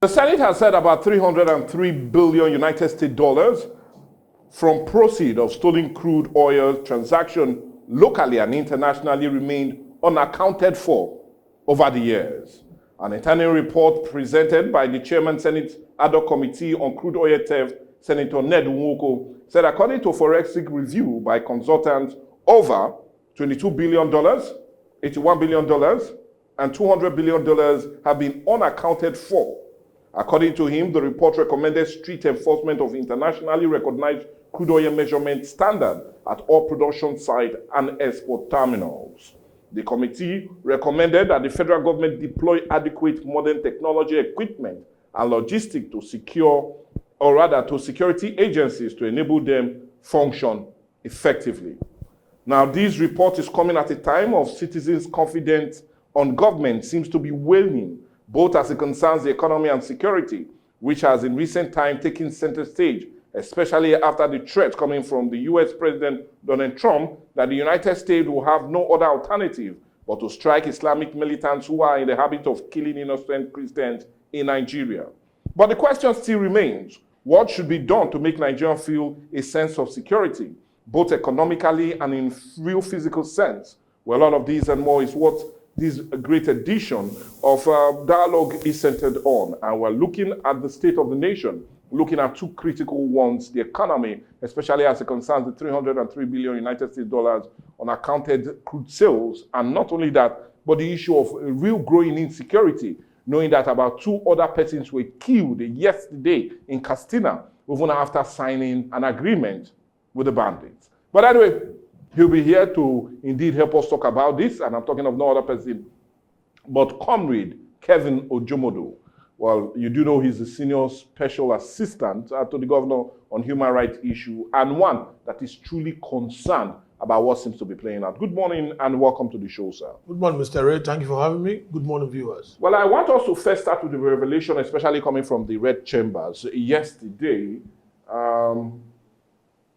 The Senate has said about 303 billion United States dollars from proceeds of stolen crude oil transaction locally and internationally remained unaccounted for over the years. An internal report presented by the chairman Senate Ad hoc Committee on Crude Oil Theft, Senator Ned Nwoko, said according to forensic review by consultants, over $22 billion, $81 billion, and $200 billion have been unaccounted for. According to him, the report recommended strict enforcement of internationally recognized crude oil measurement standard at all production sites and export terminals. The committee recommended that the federal government deploy adequate modern technology equipment and logistics to security agencies to enable them function effectively. Now, this report is coming at a time of citizens' confidence on government seems to be waning, both as it concerns the economy and security, which has in recent time taken center stage, especially after the threat coming from the US President Donald Trump that the United States will have no other alternative but to strike Islamic militants who are in the habit of killing innocent Christians in Nigeria. But the question still remains, what should be done to make Nigerians feel a sense of security, both economically and in real physical sense? Well, all of these and more is what this great edition of Dialogue is centered on. And we're looking at the state of the nation, looking at two critical ones, the economy, especially as it concerns the 303 billion United States dollars unaccounted crude sales. And not only that, but the issue of real growing insecurity, knowing that about 2 other persons were killed yesterday in Castina, even after signing an agreement with the bandits. But anyway, he'll be here to indeed help us talk about this, and I'm talking of no other person but Comrade Kevin Ojomodo. Well, you do know he's the senior special assistant to the governor on human rights issue, and one that is truly concerned about what seems to be playing out. Good morning and welcome to the show, sir. Good morning, Mr. Ray. Thank you for having me. Good morning, viewers. Well, I want us to first start with the revelation, especially coming from the Red Chambers yesterday,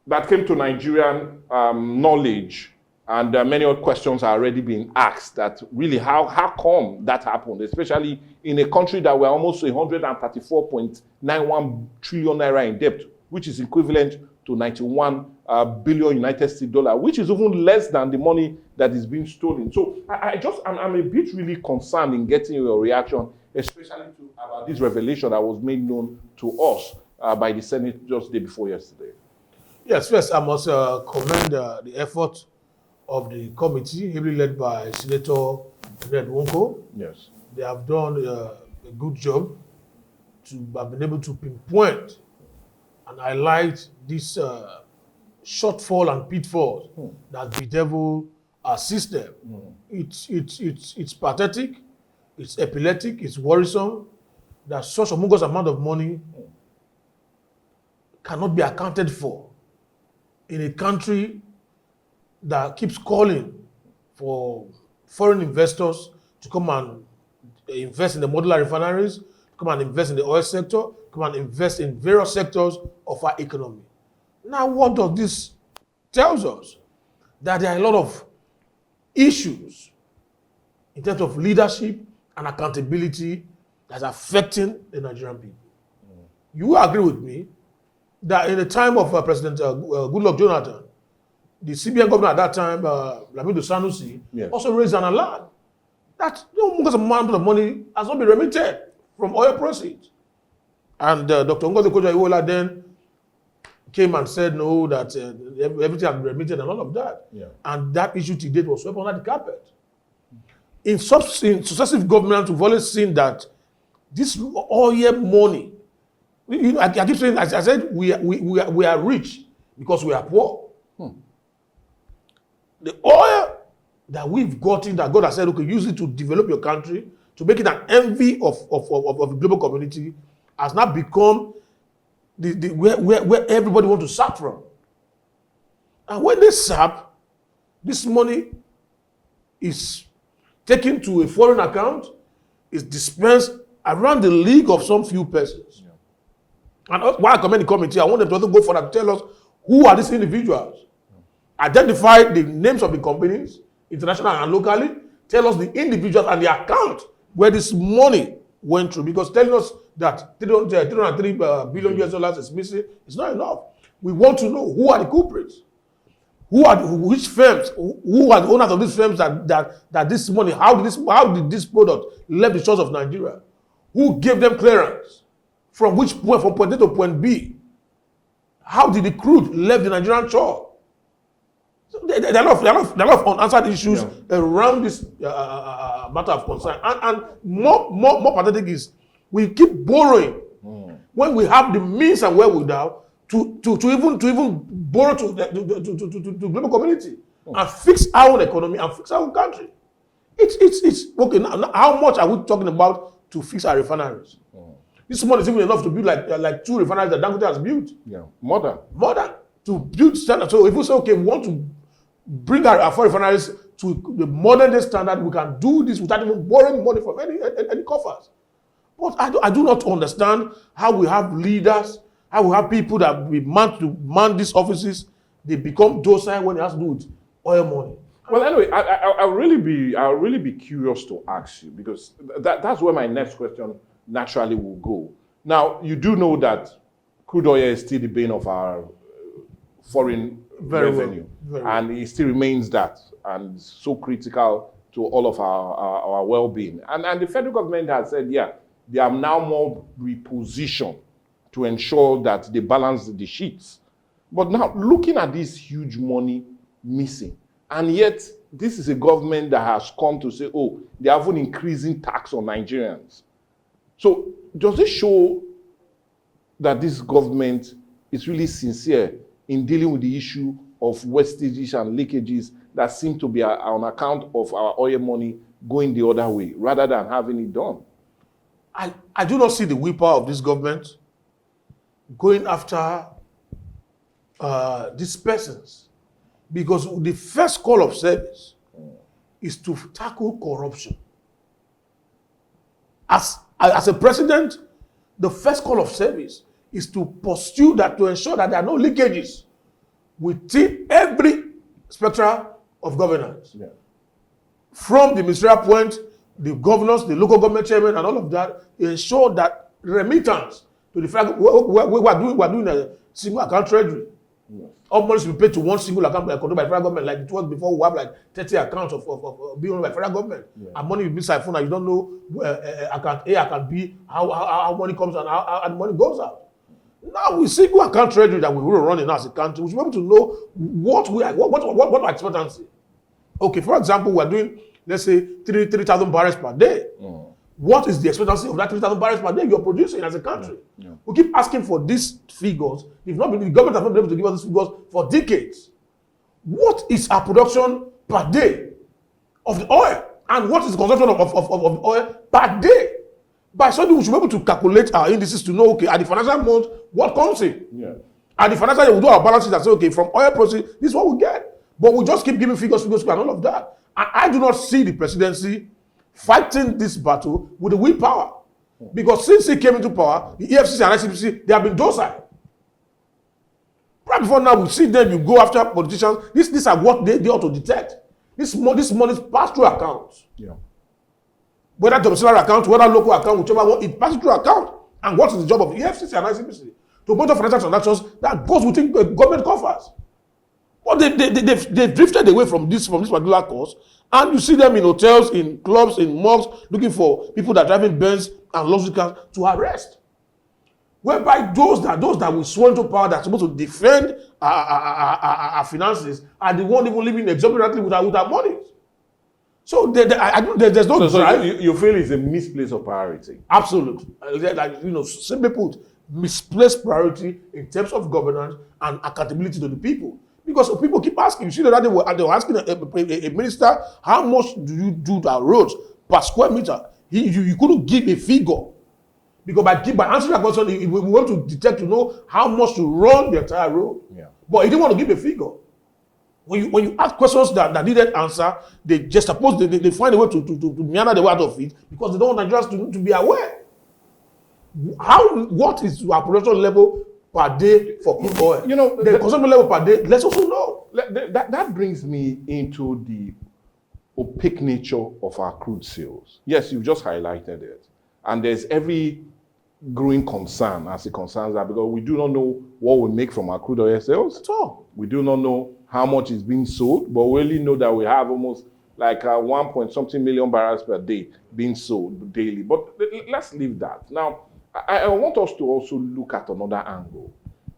that came to Nigerian knowledge, and many other questions are already being asked that really how come that happened, especially in a country that we're almost 134.91 trillion naira in debt, which is equivalent to 91 billion United States dollar, which is even less than the money that is being stolen. So I'm a bit really concerned in getting your reaction, especially about this revelation that was made known to us by the Senate just the day before yesterday. Yes, first I must commend the effort of the committee, heavily led by Senator Ned Nwoko. Yes. They have done a good job to have been able to pinpoint and highlight this shortfall and pitfalls that bedevil our system. It's pathetic, it's epileptic, it's worrisome that such a humongous amount of money cannot be accounted for in a country that keeps calling for foreign investors to come and invest in the modular refineries, to come and invest in the oil sector, come and invest in various sectors of our economy. Now, what does this tell us? That there are a lot of issues in terms of leadership and accountability that's affecting the Nigerian people. You agree with me that in the time of President Goodluck Jonathan, the CBN governor at that time, Lamido Sanusi, also raised an alarm that no amount of money has not been remitted from oil proceeds. And Dr. Ngozi Okonjo-Iweala then came and said no, that everything has been remitted and all of that. Yeah. And that issue to date was swept under the carpet. In successive governments, we've always seen that this oil money, I keep saying, as I said, we are rich because we are poor. The oil that we've gotten, that God has said, okay, use it to develop your country, to make it an envy of the global community, has now become where everybody wants to sap from. And when they sap, this money is taken to a foreign account, is dispensed around the league of some few persons. Yeah. And while I commend the committee, I want them to also go further to tell us who are these individuals. Identify the names of the companies, international and locally, tell us the individuals and the account where this money went through, because telling us that 303 billion US dollars is missing is not enough. We want to know who are the culprits, which firms, who are the owners of these firms that this money, how did this product left the shores of Nigeria, who gave them clearance, from which point, from point A to point B, how did the crude left the Nigerian shore? So there are a lot of unanswered issues around this matter of concern. And more pathetic is we keep borrowing when we have the means and wherewithal to even borrow to the global community and fix our own economy and fix our own country. It's okay. Now, how much are we talking about to fix our refineries? This money is even enough to build like 2 refineries that Dangote has built. Yeah, more than to build standard. So if we say, okay, we want to bring our 4 refineries to the modern day standard, we can do this without even borrowing money from any coffers. But I do not understand how we have leaders, how we have people that we man these offices, they become docile when it has to do with oil money. Well, anyway, I'll really be curious to ask you, because that's where my next question naturally will go. Now, you do know that crude oil is still the bane of our foreign revenue, and it still remains that, and so critical to all of our well-being. And the federal government has said, yeah, they are now more repositioned to ensure that they balance the sheets. But now, looking at this huge money missing, and yet this is a government that has come to say, oh, they have an increasing tax on Nigerians. So does it show that this government is really sincere in dealing with the issue of wastages and leakages that seem to be on account of our oil money going the other way, rather than having it done? I do not see the willpower of this government going after these persons, because the first call of service is to tackle corruption. As a president, the first call of service is to pursue that, to ensure that there are no leakages within every spectrum of governance. Yeah. From the ministerial point, the governors, the local government chairman, and all of that, ensure that remittance to the federal, we're doing a single account treasury. Yes. All money should be paid to one single account controlled by federal government, like it was before. We have like 30 accounts of being owned by federal government. Yeah. And money will be siphoned, and you don't know account A, account B, how money comes and how the money goes out. Now we single account treasury that we will run in as a country, we should be able to know what our expectancy. Okay, for example, we are doing, let's say, 3,000 barrels per day. Mm. What is the expectancy of that 3,000 barrels per day you're producing as a country? Yeah. Yeah. We keep asking for these figures. If not, the government has not been able to give us these figures for decades. What is our production per day of the oil? And what is the consumption of the oil per day? By Sunday, we should be able to calculate our indices to know, okay, at the financial month, what comes in? Yeah. At the financial year, we do our balances and say, okay, from oil proceeds, this is what we get. But we just keep giving figures, and all of that. And I do not see the presidency fighting this battle with the willpower. Because since he came into power, the EFCC and ICPC, they have been docile. Right before now, we see them, you go after politicians. These are what they ought to detect. This money pass through accounts. Yeah. Whether domiciliary account, whether local account, whichever one, it passes through account. And what is the job of the EFCC and ICPC? To monitor financial transactions that goes within government coffers. But they've drifted away from this particular course, and you see them in hotels, in clubs, in mosques, looking for people that are driving Benz and luxury cars to arrest. Whereby those that will swear into power that are supposed to defend our finances are the one even living exorbitantly with our money. So there's no drive. So you feel it's a misplaced of priority? Absolutely. Simply put, misplaced priority in terms of governance and accountability to the people. Because people keep asking, you see that they were asking a minister, how much do you do the roads per square meter? You couldn't give a figure. Because by answering that question, we want to detect to know how much to run the entire road. Yeah. But he didn't want to give a figure. When you ask questions that needed answer, they just suppose they find a way to meander the way out of it, because they don't want Nigerians to be aware. What is our production level per day for crude oil? The consumption level per day, let's also know. That brings me into the opaque nature of our crude sales. Yes, you've just highlighted it. And there's every growing concern as it concerns that, because we do not know what we make from our crude oil sales. At all. We do not know how much is being sold, but we only know that we have almost like 1.something million barrels per day being sold daily. But let's leave that. Now, I want us to also look at another angle.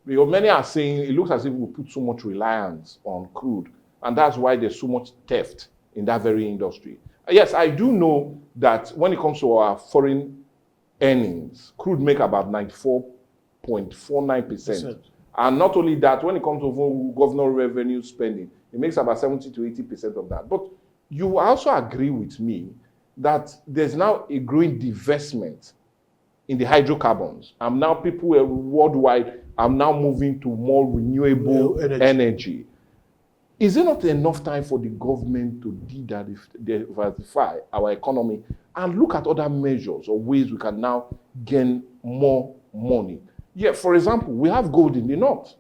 Because many are saying it looks as if we put so much reliance on crude, and that's why there's so much theft in that very industry. Yes, I do know that when it comes to our foreign earnings, crude make about 94.49%. And not only that, when it comes to government revenue spending, it makes about 70 to 80% of that. But you also agree with me that there's now a growing divestment in the hydrocarbons. And now people worldwide are now moving to more renewable energy. Is it not enough time for the government to diversify our economy and look at other measures or ways we can now gain more money? Yeah, for example, we have gold in the north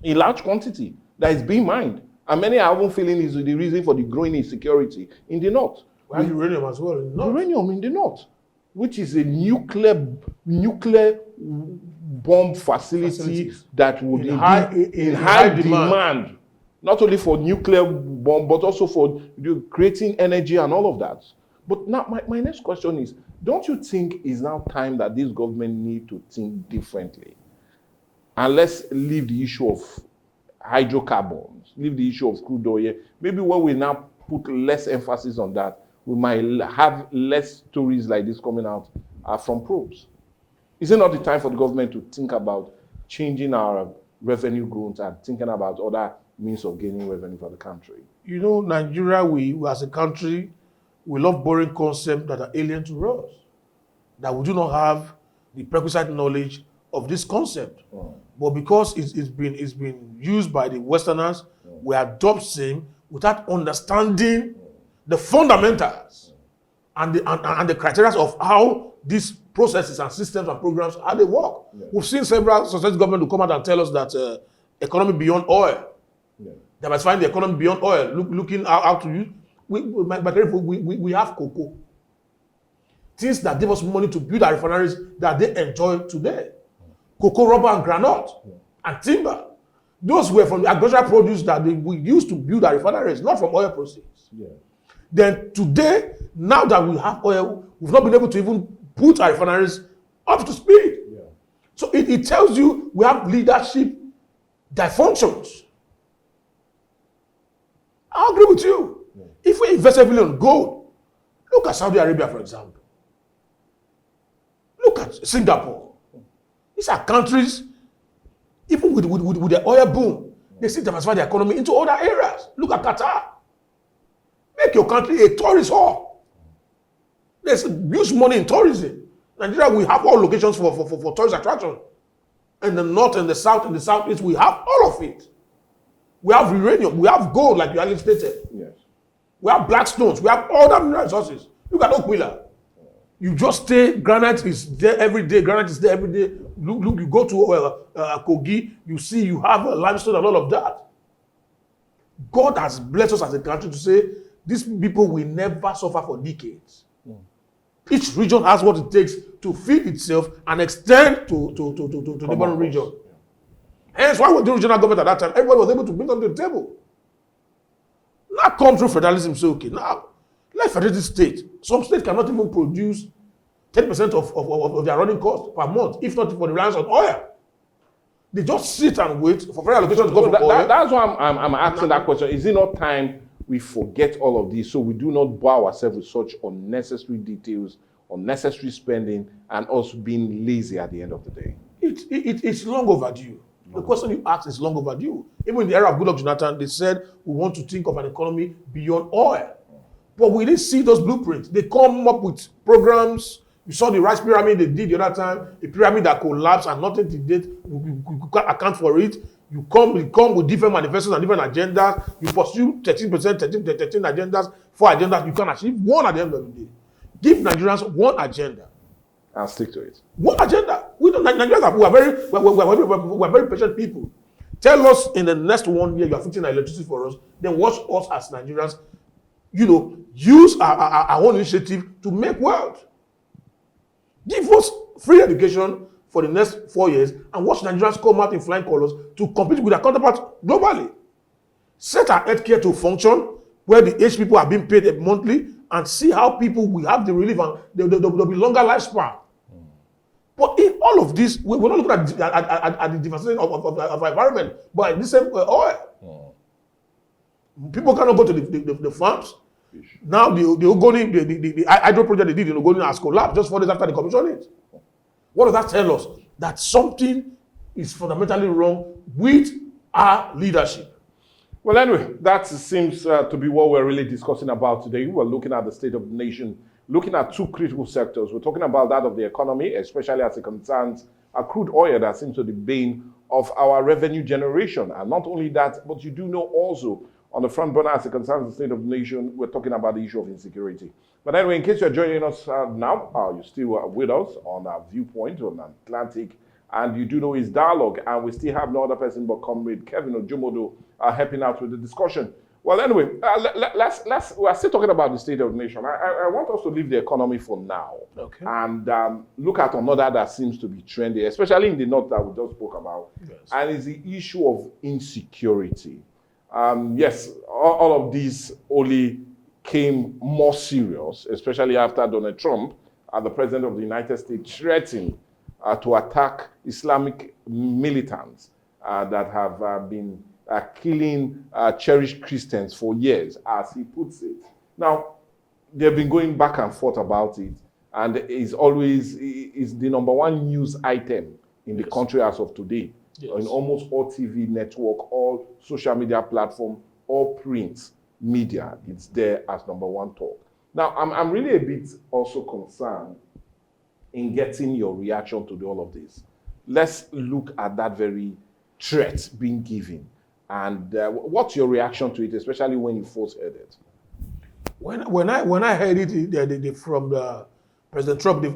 in large quantity that is being mined. And many are even feeling is the reason for the growing insecurity in the north. We have uranium as well in the north. Uranium in the north, which is a nuclear bomb facility that would in high demand. Not only for nuclear bomb, but also for creating energy and all of that. But now my next question is, don't you think it's now time that this government need to think differently? And let's leave the issue of hydrocarbons, leave the issue of crude oil. Maybe when we now put less emphasis on that, we might have less stories like this coming out from probes. Is it not the time for the government to think about changing our revenue growth and thinking about other means of gaining revenue for the country? You know, Nigeria, we as a country, we love boring concepts that are alien to us, that we do not have the prerequisite knowledge of this concept. But because it's been used by the Westerners, we adopt same without understanding the fundamentals and the criteria of how these processes and systems and programs, how they work. We've seen several successive governments who come out and tell us that economy beyond oil. They must find the economy beyond oil, looking how to use. We have cocoa. Things that give us money to build our refineries that they enjoy today. Cocoa, rubber, and granite, and timber. Those were from the agricultural produce that we used to build our refineries, not from oil proceeds. Then today, now that we have oil, we've not been able to even put our refineries up to speed. So it tells you we have leadership that functions. I agree with you. If we invest heavily on gold, look at Saudi Arabia, for example. Look at Singapore. These are countries, even with the oil boom, they still diversify the economy into other areas. Look at Qatar. Make your country a tourist hub. There's huge money in tourism. Nigeria, we have all locations for tourist attraction. In the north and the south and the southeast, we have all of it. We have uranium, we have gold, like you already stated. We have black stones, we have all the mineral resources. Look at Okwila. You just stay, granite is there every day, granite is there every day. Look, you go to Kogi, you see you have limestone and all of that. God has blessed us as a country to say, these people will never suffer for decades. Each region has what it takes to feed itself and extend to the neighboring region. Hence, why was the regional government at that time? Everybody was able to bring them to the table. Now come through federalism, say, okay, now, let federated state. Some states cannot even produce 10% of their running cost per month, if not for the reliance on oil. They just sit and wait for federal allocation to go from oil. That's why I'm asking that question. Is it not time we forget all of this so we do not bow ourselves with such unnecessary details, unnecessary spending, and also being lazy at the end of the day? It's long overdue. The question you asked is long overdue. Even in the era of Goodluck Jonathan, they said we want to think of an economy beyond oil. But we didn't see those blueprints. They come up with programs. You saw the rice pyramid they did the other time, a pyramid that collapsed and nothing to date. You can't account for it. You come with different manifestos and different agendas. You pursue 13%, 13 agendas, 4 agendas. You can achieve one at the end of the day. Give Nigerians one agenda. And stick to it. One agenda. Nigerians we're very patient people. Tell us in the next 1 year you are fixing our electricity for us. Then watch us as Nigerians, use our own initiative to make wealth. enforce free education for the next 4 years and watch Nigerians come out in flying colors to compete with their counterparts globally. Set our healthcare to function where the aged people are being paid monthly and see how people will have the relief and there'll be longer lifespan. But in all of this, we're not looking at the devastation of our environment, but in the same oil. People cannot go to the farms. Now the Ogoni, the hydro project they did in Ogoni has collapsed just 4 days after they commissioned it. What does that tell us? That something is fundamentally wrong with our leadership. Well, anyway, that seems to be what we're really discussing about today. We're looking at the state of the nation, looking at 2 critical sectors. We're talking about that of the economy, especially as it concerns crude oil that seems to be the bane of our revenue generation. And not only that, but you do know also on the front burner as it concerns the state of the nation, we're talking about the issue of insecurity. But anyway, in case you're joining us now, you're still with us on our Viewpoint on Atlantic, and you do know his dialogue, and we still have no other person but Comrade Kevin Ojumodo helping out with the discussion. Well, anyway, we're still talking about the state of the nation. I want us to leave the economy for now, Okay. and look at another that seems to be trendy, especially in the north that we just spoke about, Yes. and it's the issue of insecurity. Yes, all of these only came more serious, especially after Donald Trump, the president of the United States, threatened to attack Islamic militants that have been killing cherished Christians for years, as he puts it. Now, they've been going back and forth about it, and is the #1 news item in the country as of today. Yes. In almost all TV network, all social media platform, all print media, it's there as #1 talk. Now, I'm really a bit also concerned in getting your reaction to all of this. Let's look at that very threat being given. And what's your reaction to it, especially when you first heard it? When I heard it from President Trump, he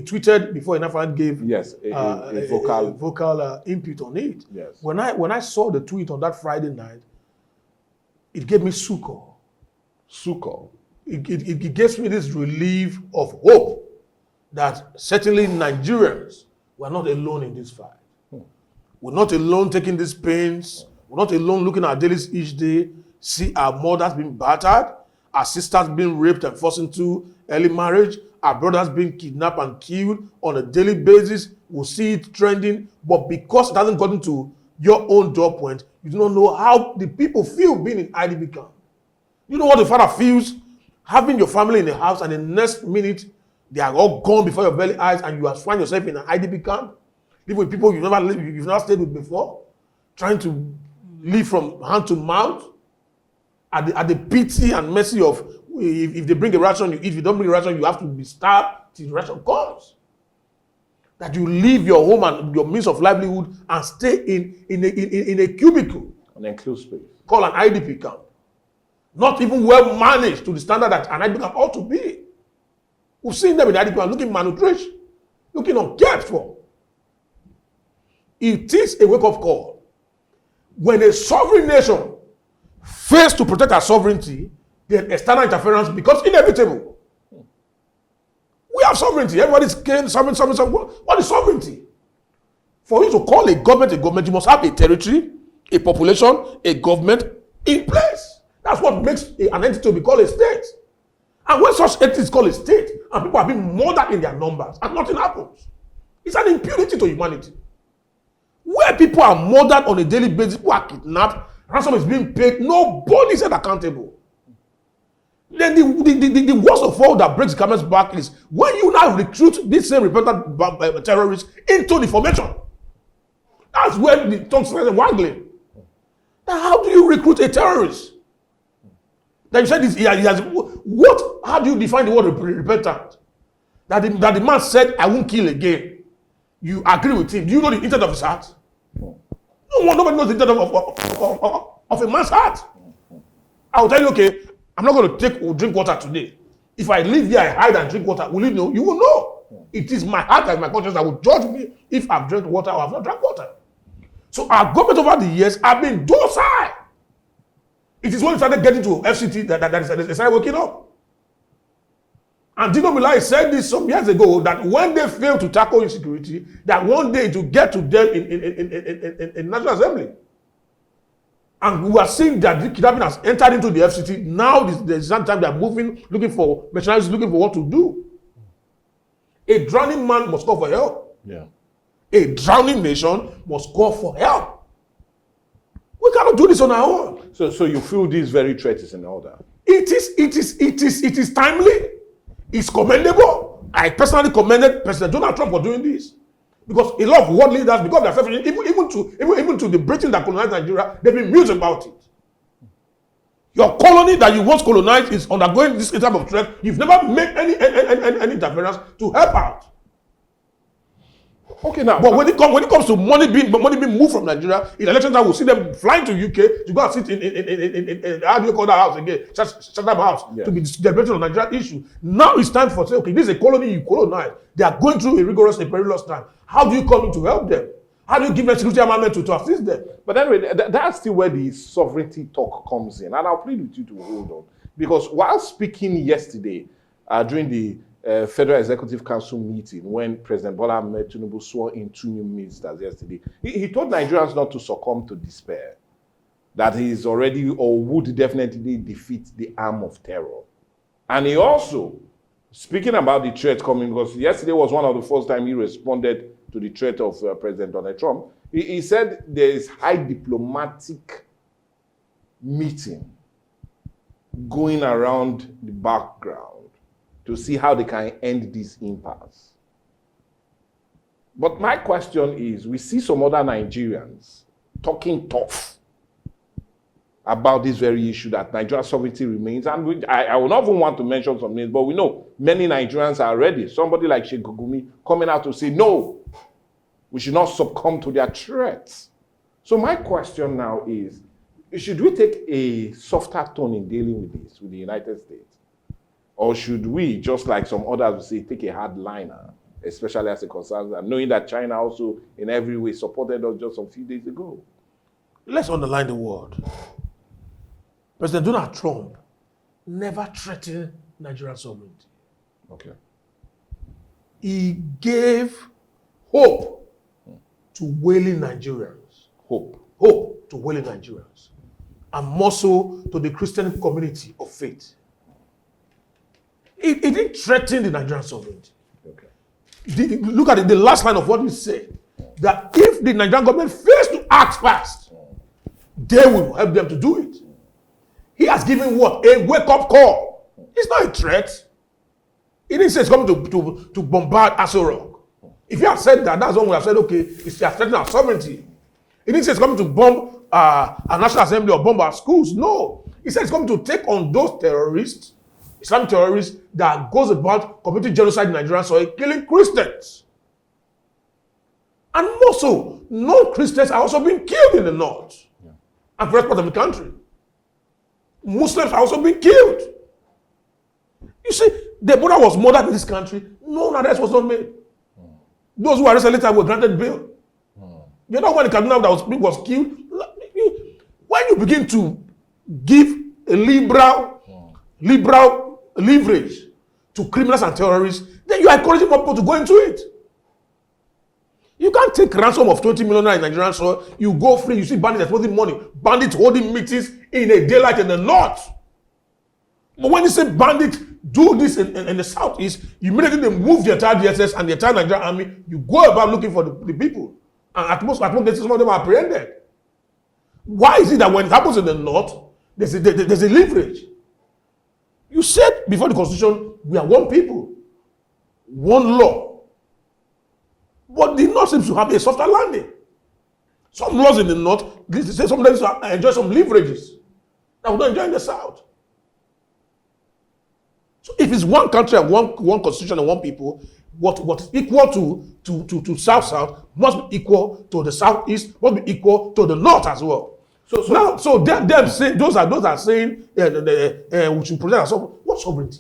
tweeted before enough gave Yes, a vocal input on it. Yes. When I saw the tweet on that Friday night, it gave me succor. Succor. It gives me this relief of hope that certainly Nigerians were not alone in this fight. We're not alone taking these pains. We're not alone looking at our dailies each day, see our mothers being battered, our sisters being raped and forced into early marriage, our brothers being kidnapped and killed on a daily basis. We'll see it trending, but because it hasn't gotten to your own door point, you do not know how the people feel being in IDP camp. You know what the father feels having your family in the house and the next minute they are all gone before your very eyes and you find yourself in an IDP camp, live with people you've never stayed with before, trying to live from hand to mouth at the pity and mercy of if they bring a ration you eat, if you don't bring a ration you have to be starved till the ration comes. That you leave your home and your means of livelihood and stay in a cubicle, An enclosed space. called an IDP camp. Not even well managed to the standard that an IDP camp ought to be. We've seen them in the IDP camp looking malnourished, looking uncared for. It is a wake-up call. When a sovereign nation fails to protect our sovereignty, then external interference becomes inevitable. We have sovereignty. Everybody's saying sovereign. What is sovereignty? For you to call a government, you must have a territory, a population, a government in place. That's what makes an entity to be called a state. And when such entity is called a state, and people are being murdered in their numbers, and nothing happens, it's an impunity to humanity. Where people are murdered on a daily basis, people are kidnapped, ransom is being paid, nobody is held accountable. Then the worst of all that breaks the camel's back is when you now recruit these same repentant terrorists into the formation. That's where the tongue starts waggling. Now, how do you recruit a terrorist? That you said this, he has what? How do you define the word repentant? That the man said, "I won't kill again." You agree with him. Do you know the intent of his heart? Nobody knows the intent of a man's heart. I will tell you, okay, I'm not going to drink water today. If I live here, I hide and drink water. Will you know? You will know. It is my heart and my conscience that will judge me if I've drank water or I've not drank water. So our government over the years have been docile. It is when we started getting to FCT that they started waking up. And Dino Milai said this some years ago that when they fail to tackle insecurity, that one day to get to them in National Assembly. And we are seeing that the kidnapping has entered into the FCT. Now there's some time they are moving, looking for mercenaries, looking for what to do. A drowning man must call for help. Yeah. A drowning nation must call for help. We cannot do this on our own. So you feel this very threat is in order? It is timely. It's commendable. I personally commended President Donald Trump for doing this. Because a lot of world leaders, because they're selfish, even to the Britain that colonized Nigeria, they've been mute about it. Your colony that you once colonized is undergoing this type of threat. You've never made any interference to help out. Okay, now. But when it comes to money being moved from Nigeria, in election time, we'll see them flying to UK to go and sit in how do you call that house again? Chatham House, yes, to be deliberating on Nigerian issue. Now it's time for say, okay, this is a colony you colonize. They are going through a rigorous, a perilous time. How do you come in to help them? How do you give them security armament to assist them? But anyway, that's still where the sovereignty talk comes in. And I'll plead with you to hold on. Because while speaking yesterday during the Federal Executive Council meeting, when President Bola Ahmed Tinubu swore in 2 new ministers yesterday, he told Nigerians not to succumb to despair, that he is already or would definitely defeat the arm of terror. And he also, speaking about the threat coming, because yesterday was one of the first time he responded to the threat of President Donald Trump, he said there is high diplomatic meeting going around the background to see how they can end this impasse. But my question is, we see some other Nigerians talking tough about this very issue that Nigeria's sovereignty remains. And I will not even want to mention some names, but we know many Nigerians are ready. Somebody like Sheikh Gumi coming out to say, no, we should not succumb to their threats. So my question now is, should we take a softer tone in dealing with this, with the United States? Or should we, just like some others will say, take a hard liner, especially as it concerns them, knowing that China also in every way supported us just a few days ago? Let's underline the word. President Donald Trump never threatened Nigerian sovereignty. Okay. He gave hope to wailing Nigerians. Hope. Hope to wailing Nigerians. And more so to the Christian community of faith. He didn't threaten the Nigerian sovereignty. Okay. Look at the last line of what he said. That if the Nigerian government fails to act fast, they will help them to do it. He has given what? A wake-up call. It's not a threat. He didn't say it's coming to bombard Aso Rock. If he had said that, that's when we have said, okay, it's threatening our sovereignty. He didn't say it's coming to bomb our National Assembly or bomb our schools. No. He said it's coming to take on those terrorists, Islamic terrorists, that goes about committing genocide in Nigeria soil, killing Christians. And more so, non-Christians are also being killed in the north and the rest part of the country. Muslims are also being killed. You see, the border was murdered in this country. No arrest was not made. Those who arrested later were granted bail. You know when the Kaduna that was killed? When you begin to give a liberal leverage to criminals and terrorists, then you are encouraging more people to go into it. You can't take ransom of 20 million in Nigerian soil. You go free. You see bandits exposing money. Bandits holding meetings in a daylight in the north. But when you say bandits do this in the southeast, you immediately they move the entire DSS and the entire Nigerian army. You go about looking for the people. And at most cases, some of them are apprehended. Why is it that when it happens in the north, there's a leverage? You said before the Constitution, we are one people, one law. But the north seems to have a softer landing. Some laws in the north, some places enjoy some leverages that we don't enjoy in the south. So if it's one country and one constitution and one people, what is equal to south must be equal to the southeast, must be equal to the north as well. So them saying those are saying we should protect ourselves. What sovereignty?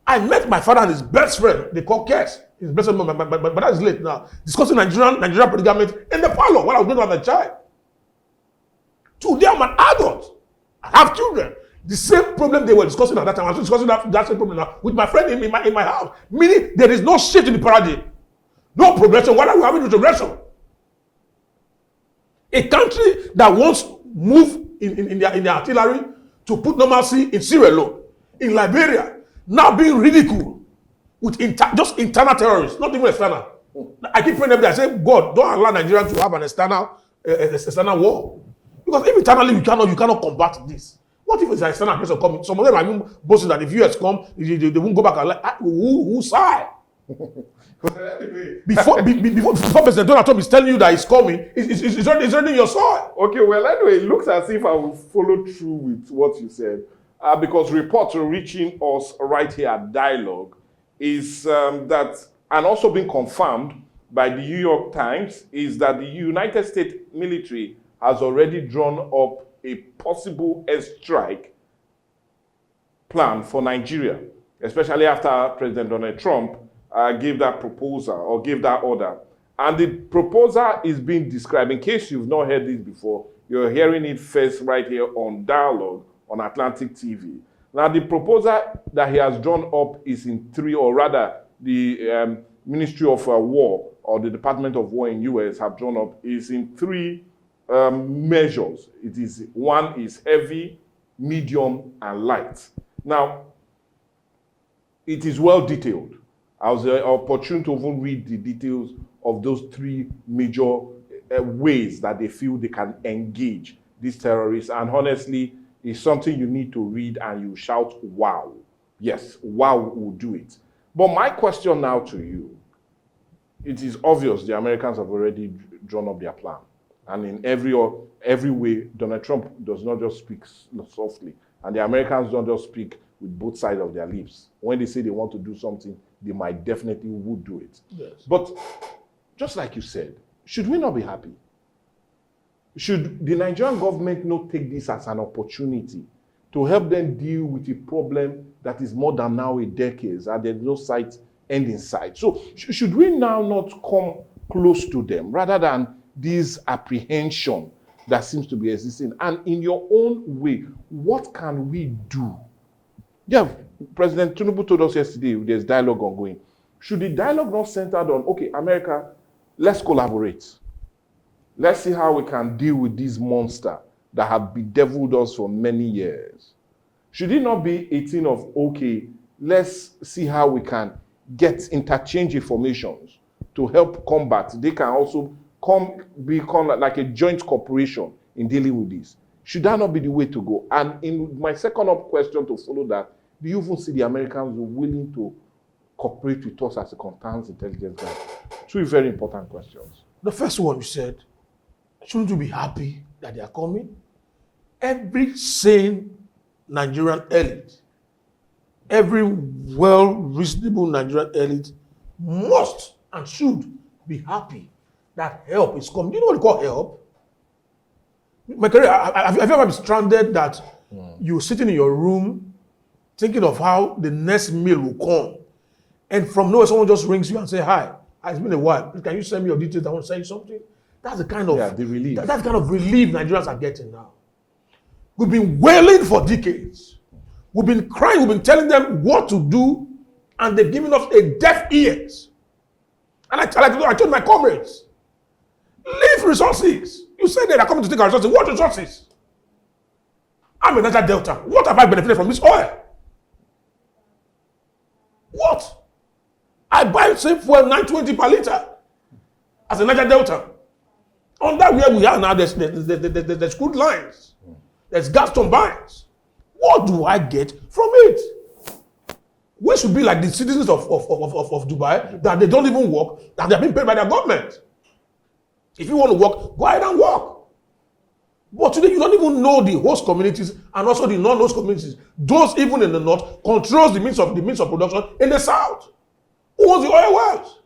I met my father and his best friend. They call Kes. His best friend, but that is late now. Discussing Nigerian predicament in the parlor while I was going to have a child. Today I'm an adult. I have children. The same problem they were discussing at that time, I'm discussing that same problem now with my friend in my house. Meaning there is no shift in the paradigm, no progression. Why are we having retrogression? A country that wants move in their artillery to put normalcy in Sierra Leone, in Liberia, now being ridiculed with just internal terrorists, not even external. I keep praying every day. I say, God, don't allow Nigerians to have an external war. Because if internally you cannot combat this. What if it's an external person coming? Some of them are even boasting that if US come, they won't go back and like, who side? Before President Donald Trump is telling you that he's coming, it's already your soil. Okay, well, anyway, it looks as if I will follow through with what you said. Because reports are reaching us right here at Dialogue is that, and also being confirmed by the New York Times, is that the United States military has already drawn up a possible airstrike plan for Nigeria, especially after President Donald Trump gave that proposal or gave that order. And the proposal is being described, in case you've not heard this before, you're hearing it first right here on Dialogue on Atlantic TV. Now, the proposal that he has drawn up is in three, or rather, the Ministry of War or the Department of War in US have drawn up is in three measures. One is heavy, medium, and light. Now, it is well detailed. I was opportune to even read the details of those three major ways that they feel they can engage these terrorists. And honestly, it's something you need to read and you shout, wow. Yes, wow will do it. But my question now to you, it is obvious the Americans have already drawn up their plan. And in every way, Donald Trump does not just speak softly. And the Americans don't just speak with both sides of their lips. When they say they want to do something, they might definitely would do it. Yes. But just like you said, should we not be happy? Should the Nigerian government not take this as an opportunity to help them deal with a problem that is more than now a decade, and there's no end in sight? So should we now not come close to them rather than this apprehension that seems to be existing? And in your own way, what can we do? Yeah, President Tinubu told us yesterday there's dialogue ongoing. Should the dialogue not centered on, okay, America, let's collaborate. Let's see how we can deal with this monster that have bedeviled us for many years. Should it not be a thing of, okay, let's see how we can interchange informations to help combat? They can also become like a joint corporation in dealing with this. Should that not be the way to go? And in my second up question to follow that, do you even see the Americans willing to cooperate with us as a counterintelligence guy? Two very important questions. The first one you said, shouldn't you be happy that they are coming? Every sane Nigerian elite, every well-reasonable Nigerian elite must and should be happy that help is coming. Do you know what they call help? My career, have you ever been stranded that you're sitting in your room thinking of how the next meal will come, and from nowhere someone just rings you and say, hi, it's been a while, can you send me your details? I want to send you something. That's the kind of the relief. That's the kind of relief Nigerians are getting now. We've been wailing for decades. We've been crying, we've been telling them what to do, and they've given us a deaf ears. And I told my comrades, leave resources. You say they're coming to take our resources. What resources? I'm in Niger Delta. What have I benefited from this oil? What? I buy same fuel 920 per liter as a Niger Delta. On that where we are now, there's crude lines. There's gas turbines. What do I get from it? We should be like the citizens of Dubai, that they don't even work, that they're being paid by their government. If you want to work, go ahead and work. But today, you don't even know the host communities and also the non-host communities. Those even in the north controls the means of production in the south. Who owns the oil wells?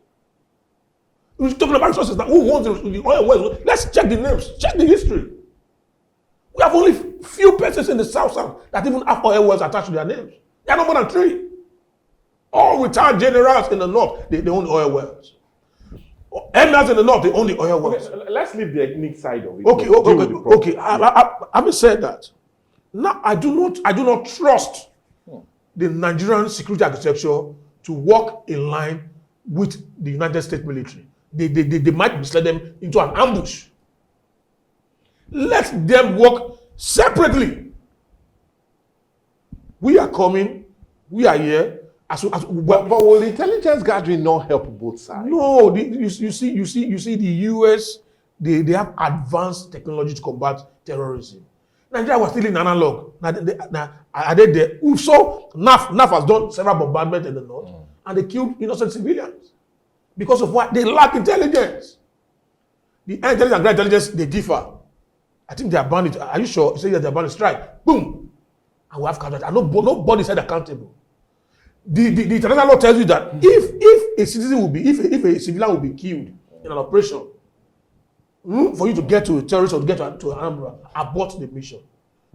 We're talking about resources now. Who owns the oil wells? Let's check the names. Check the history. We have only few persons in the south that even have oil wells attached to their names. They are not more than 3. All retired generals in the north, they own oil wells. Emirs in the north, they own the oil wells. Okay, let's leave the ethnic side of it. Okay. Having said that, Now, I do not trust the Nigerian security architecture to work in line with the United States military. They might mislead them into an ambush. Let them work separately. We are coming. We are here. But will intelligence gathering not help both sides? No, you see, the US, they have advanced technology to combat terrorism. Nigeria was still in analog. Now, are they there? We saw NAF has done several bombardments in the north, and they killed innocent civilians because of what? They lack intelligence. The intelligence and ground intelligence, they differ. I think they are banned it. Are you sure? You say that they are banned strike. Boom. And we have counted. And nobody said accountable. The international law tells you that if a citizen will be, if a civilian will be killed in an operation, for you to get to a terrorist or to get to an Anambra, abort the mission.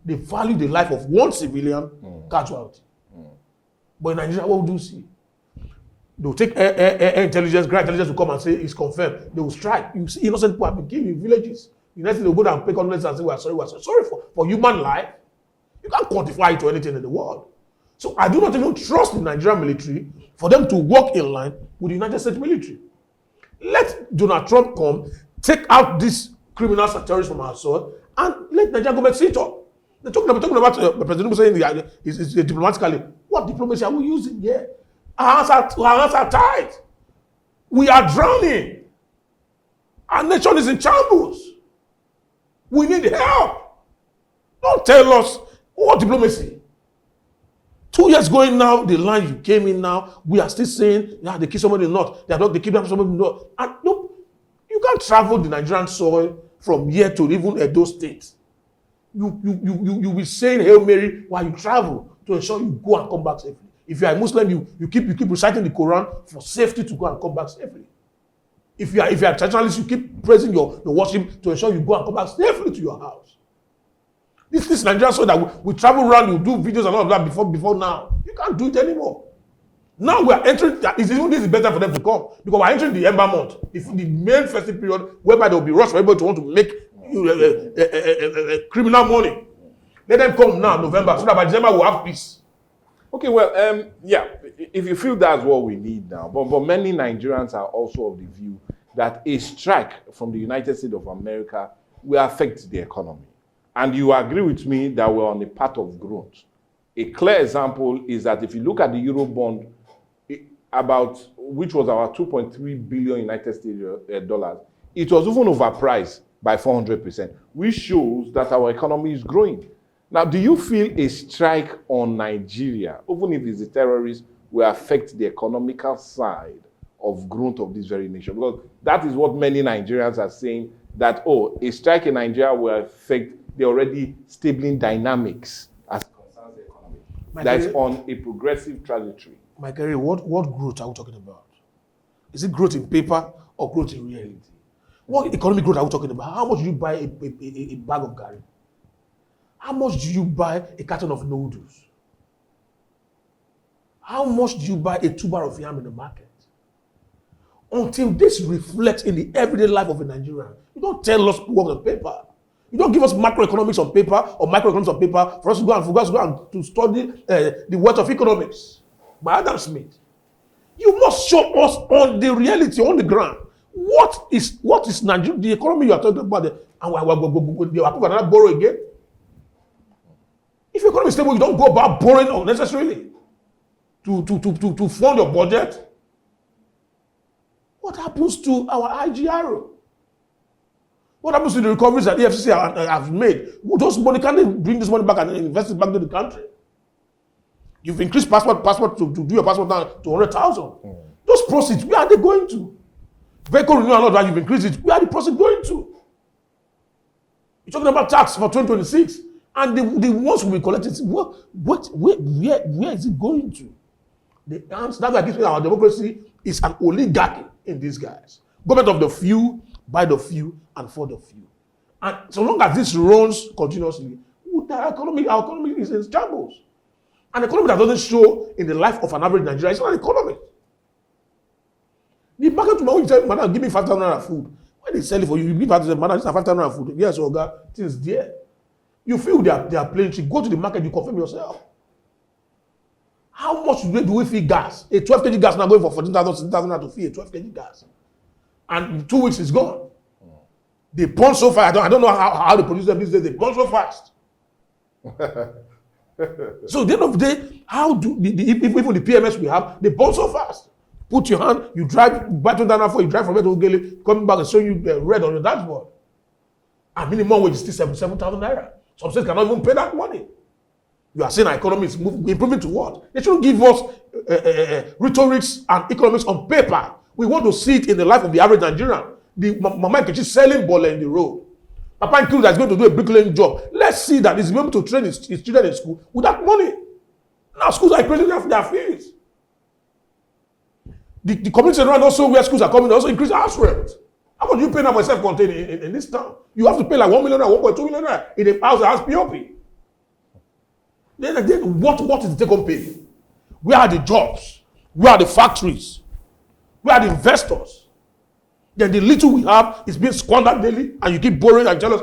They value the life of one civilian casualty. But in Nigeria, what do you see? They will take air intelligence, ground intelligence will come and say it's confirmed. They will strike. You see innocent people have been killed in villages. The next thing they'll go down and pay condolence and say, we're sorry for human life. You can't quantify it to anything in the world. So I do not even trust the Nigerian military for them to work in line with the United States military. Let Donald Trump come, take out these criminals and terrorists from our soil, and let Nigerian government sit up. They're talking about President saying is diplomatically. What diplomacy are we using here? Our hands are tied. We are drowning. Our nation is in shambles. We need help. Don't tell us what diplomacy. 2 years going now, the line you came in now, we are still saying, yeah, they kill somebody in the north. They keep somebody in the north. And no, you can't travel the Nigerian soil from here to even Edo State. You will say Hail Mary while you travel to ensure you go and come back safely. If you are a Muslim, you keep reciting the Quran for safety to go and come back safely. If you are a traditionalist, you keep praising your worship to ensure you go and come back safely to your house. This Nigeria soil that we travel around, you do videos and all of that before now. You can't do it anymore. Now we are entering, this is better for them to come because we're entering the Ember month, the main festive period whereby there will be rush for everybody to want to make criminal money. Let them come now, November, so that by December we'll have peace. Okay, well, yeah, if you feel that's what we need now, but many Nigerians are also of the view that a strike from the United States of America will affect the economy. And you agree with me that we're on a path of growth. A clear example is that if you look at the Eurobond, which was our 2.3 billion United States dollars, it was even overpriced by 400%, which shows that our economy is growing. Now, do you feel a strike on Nigeria, even if it's a terrorist, will affect the economical side of growth of this very nation? Because that is what many Nigerians are saying, that, a strike in Nigeria will affect the already stable dynamics as concerns the economy. That is on a progressive trajectory. Mike Gary, what growth are we talking about? Is it growth in paper or growth in reality? What economic growth are we talking about? How much do you buy a bag of Gary? How much do you buy a carton of noodles? How much do you buy a tuber of yam in the market? Until this reflects in the everyday life of a Nigerian, you don't tell us to work on paper. You don't give us macroeconomics on paper or microeconomics on paper for us to go and to study the wealth of economics by Adam Smith. You must show us on the reality, on the ground. What is Nigeria, the economy you are talking about, and we are going to borrow again? If your economy is stable, you don't go about borrowing unnecessarily to fund your budget. What happens to our IGR? What happens to the recoveries that EFCC have made? Those money, can they bring this money back and invest it back to the country? You've increased passport to do your passport now to 100,000. Those proceeds, where are they going to? Vehicle renewal, that you've increased it, where are the proceeds going to? You're talking about tax for 2026, and the ones will be collected. Where is it going to? The answer, that's why I keep saying our democracy is an oligarchy in disguise. Government of the few, by the few, and for the few. And so long as this runs continuously, our economy is in shambles. An economy that doesn't show in the life of an average Nigerian is not an economy. The market tomorrow, you tell madam, give me 5,000 naira food. When they sell it for you, you give 5,000 madam, this is 5,000 naira food. Yes, Oga, things there. You feel they are playing trick. Go to the market, you confirm yourself. How much do we feed gas? A 12 kg gas now going for 14,000, 16,000 to feed a 12 kg gas. And in 2 weeks it's gone. They burn so fast. I don't know how they produce them these days. They burn so fast. So at the end of the day, how do even the PMS we have, they burn so fast. Put your hand, you drive back to Danafo, you drive from here to Ogele, coming back and showing you red on your dashboard. And minimum wage is still 77,000 naira. Some states cannot even pay that money. You are saying our economy is improving to what? They shouldn't give us rhetorics and economics on paper. We want to see it in the life of the average Nigerian. The Mama Nkechi selling ball in the road. Papa Nkiru that's going to do a bricklaying job. Let's see that he's able to train his children in school with that money. Now schools are increasing their fees. The community around also where schools are coming also increase house rent. How much do you pay now for self-contained in this town? You have to pay like 1 million or 1.2 million in a house that has POP. Then what is the take-home pay? Where are the jobs? Where are the factories? Where are the investors? Then the little we have is being squandered daily, and you keep borrowing and tell us,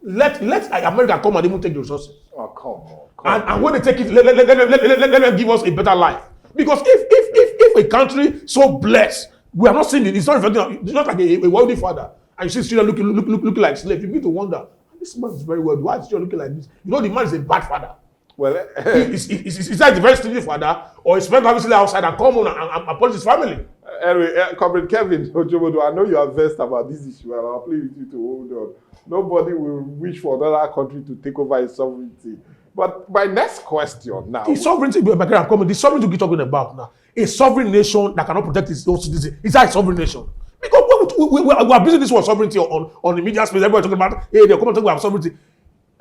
let America come and even take the resources. Oh, come on. And when they take it, let them give us a better life. Because if a country so blessed, we are not seeing it. It's not reflecting. It's not like a wealthy father, and you see children looking like slaves. You begin to wonder, this man is very wealthy. Why is he looking like this? You know, the man is a bad father. Well, is that a very stingy father, or is spent obviously outside and come on and approach his family? Anyway, Comrade Kevin Ojobodo, I know you are vexed about this issue, and I'll plead with you to hold on. Nobody will wish for another country to take over its sovereignty. But my next question now. The sovereignty we're talking about now, a sovereign nation that cannot protect its own citizens, is that a sovereign nation? Because we are busy this word sovereignty on the media space. Everybody talking about, hey, they're coming to talk about sovereignty.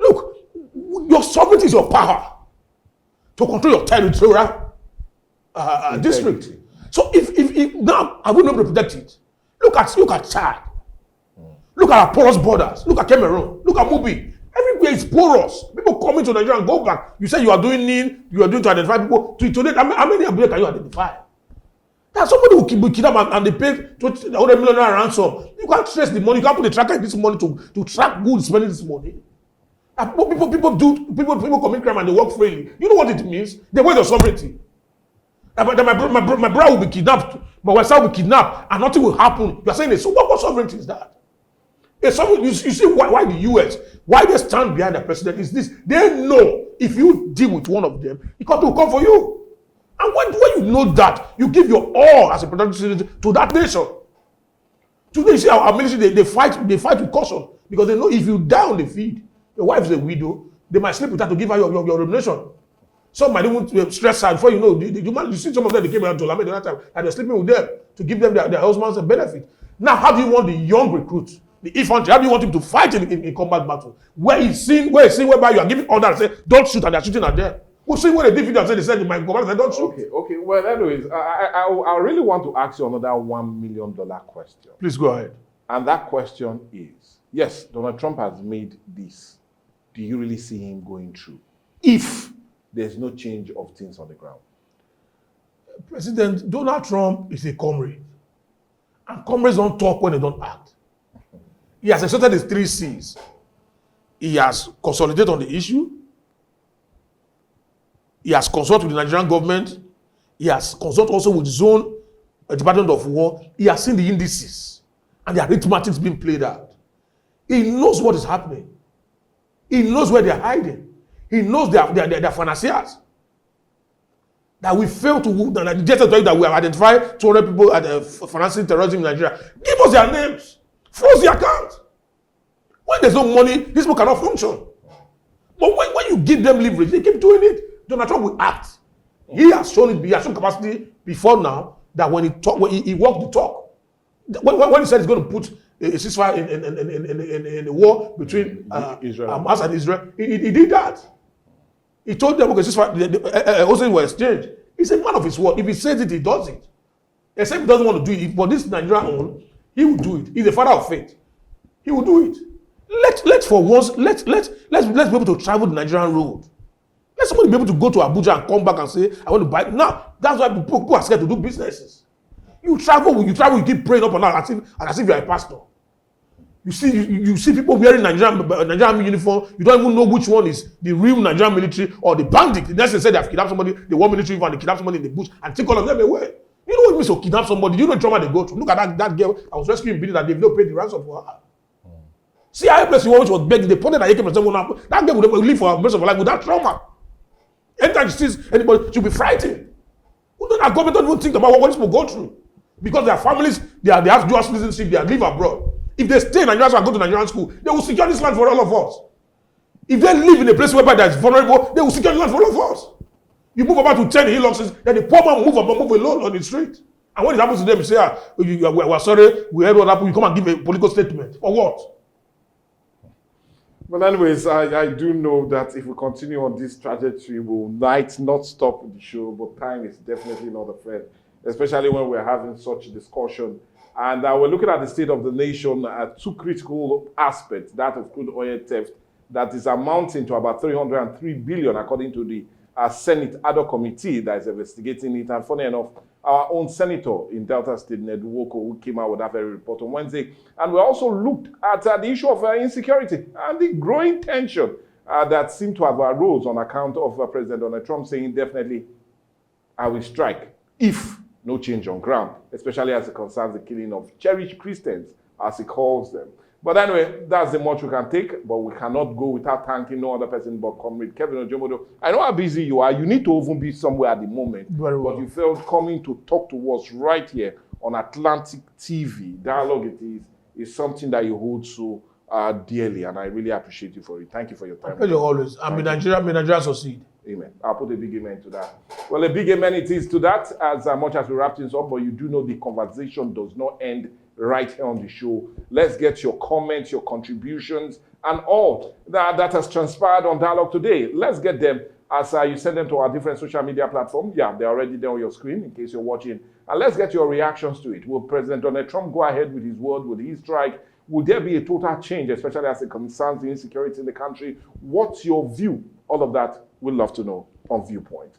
Look, your sovereignty is your power to control your territorial district. So if now are we not able to protect it? Look at Chad. Look at our porous borders. Look at Cameroon. Look at Mubi. Everywhere is porous. People coming to Nigeria and go back. You say you are doing to identify people. Today, how many Abuja can you identify? That somebody will kidnap and they pay 100 million ransom. You can't trace the money. You can't put the tracker in this money to track who is spending this money. And people commit crime and they work freely. You know what it means? They want your sovereignty. My brother will be kidnapped, my wife will be kidnapped, and nothing will happen. You are saying this. So what sovereignty is that? You see why the US, why they stand behind the president is this. They know if you deal with one of them, it will come for you. And when you know that, you give your all as a protected citizen to that nation. Today, you see our military, they fight with caution because they know if you die on the field, your wife is a widow, they might sleep with her to give her your remuneration. Some might even stress her before you know. You see some of them, they came around to Lame the other time, and they're sleeping with them to give them their husbands a benefit. Now, how do you want the young recruits, the infantry, how do you want him to fight in combat battle? Where he's seen whereby you are giving orders and say, don't shoot, and they're shooting at them. We'll see where they did video and say, they said, my commander said, don't shoot. Okay. Well, anyways, I really want to ask you another $1 million question. Please go ahead. And that question is, yes, Donald Trump has made this. Do you really see him going through if there's no change of things on the ground? President Donald Trump is a comrade. And comrades don't talk when they don't act. He has accepted his 3 C's. He has consolidated on the issue. He has consulted with the Nigerian government. He has consulted also with his own Department of War. He has seen the indices. And the arithmetic being played out. He knows what is happening. He knows where they are hiding. He knows their financiers. That we fail to, that we have identified 200 people financing terrorism in Nigeria. Give us their names. Froze the account. When there's no money, these people cannot function. But when you give them leverage, they keep doing it. Donald Trump will act. He has shown capacity before now that when he walked the talk. When he said he's going to put a ceasefire in the war between Hamas and Israel, he did that. He told them, okay, ceasefire, also were exchanged. He's a man of his word. If he says it, he does it. Except he doesn't want to do it. But this Nigerian own, he will do it. He's a father of faith. He will do it. Let's be able to travel the Nigerian road. Let somebody be able to go to Abuja and come back and say, I want to buy. Now, that's why people are scared to do businesses. You travel, you keep praying up and down as if you're a pastor. You see people wearing Nigerian uniform. You don't even know which one is the real Nigerian military or the bandit. The next they say they have kidnapped somebody, they want military and they kidnap somebody in the bush and take all of them away. You know what it means to kidnap somebody? You know the trauma they go through. Look at that girl. I was rescuing Billy that they've not paid the ransom for her. See how helpless she was begging. They pointed at AK-47. That girl would live for the rest of her life with that trauma. Anytime she sees anybody, she'll be frightened. Our government don't even think about what people go through. Because their families, they have dual citizenship, they live abroad. If they stay in Nigeria and go to Nigerian school, they will secure this land for all of us. If they live in a place whereby that's vulnerable, they will secure the land for all of us. You move about to 10 hillocks, then the poor man move alone on the street. And when it happens to them, you say, we're sorry, we heard what happened, you come and give a political statement. For what? But anyways, I do know that if we continue on this trajectory, we might not stop with the show, but time is definitely not a friend, especially when we're having such a discussion. And we're looking at the state of the nation at two critical aspects, that of crude oil theft, that is amounting to about 303 billion, according to the Senate ad hoc committee that is investigating it. And funny enough, our own senator in Delta State, Ned Nwoko, who came out with that very report on Wednesday. And we also looked at the issue of insecurity and the growing tension that seemed to have arose on account of President Donald Trump saying, definitely, I will strike if no change on ground, especially as it concerns the killing of cherished Christians, as he calls them. But anyway, that's the much we can take, but we cannot go without thanking no other person but Comrade Kevin Ojomodo. I know how busy you are. You need to even be somewhere at the moment. Very well. But you felt coming to talk to us right here on Atlantic TV. Dialogue it is something that you hold so dearly, and I really appreciate you for it. Thank you for your time. Pleasure always. And may Nigeria succeed. Amen. I'll put a big amen to that. Well, a big amen it is to that, as much as we wrap things up, but you do know the conversation does not end right here on the show. Let's get your comments, your contributions, and all that has transpired on Dialogue today. Let's get them as you send them to our different social media platforms. Yeah, they're already there on your screen in case you're watching. And let's get your reactions to it. Will President Donald Trump go ahead with his word, with his strike? Will there be a total change, especially as it concerns the insecurity in the country? What's your view? All of that we'd love to know on Viewpoint.